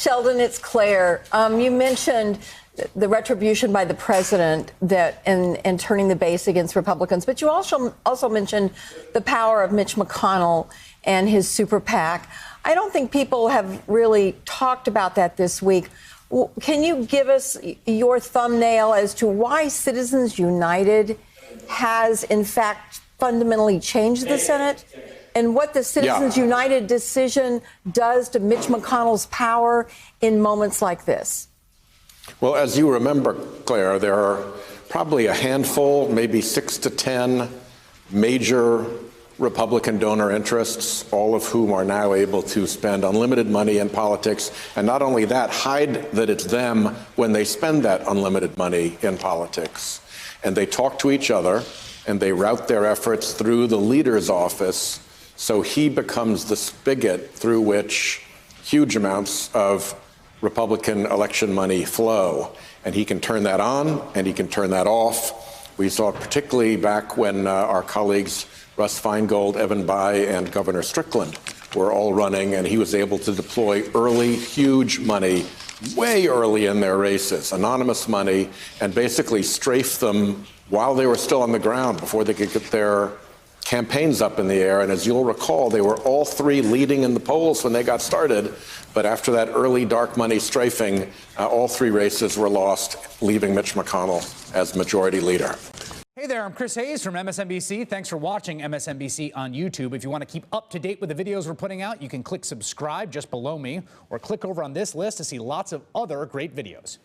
Sheldon, it's Claire. You mentioned the retribution by the president that in turning the base against Republicans, but you also mentioned the power of Mitch McConnell and his super PAC. I don't think people have really talked about that this week. Can you give us your thumbnail as to why Citizens United has, in fact, fundamentally changed the Senate? And what the Citizens United decision does to Mitch McConnell's power in moments like this? Well, as you remember, Claire, there are probably a handful, maybe 6 to 10 major Republican donor interests, all of whom are now able to spend unlimited money in politics. And not only that, hide that it's them when they spend that unlimited money in politics. And they talk to each other and they route their efforts through the leader's office. So he becomes the spigot through which huge amounts of Republican election money flow. And he can turn that on and he can turn that off. We saw it particularly back when our colleagues Russ Feingold, Evan Bayh, and Governor Strickland were all running, and he was able to deploy early, huge money, way early in their races, anonymous money, and basically strafe them while they were still on the ground before they could get their campaigns up in the air. And as you'll recall, they were all three leading in the polls when they got started. But after that early dark money strafing, all three races were lost, leaving Mitch McConnell as majority leader. Hey there, I'm Chris Hayes from MSNBC. Thanks for watching MSNBC on YouTube. If you want to keep up to date with the videos we're putting out, you can click subscribe just below me or click over on this list to see lots of other great videos.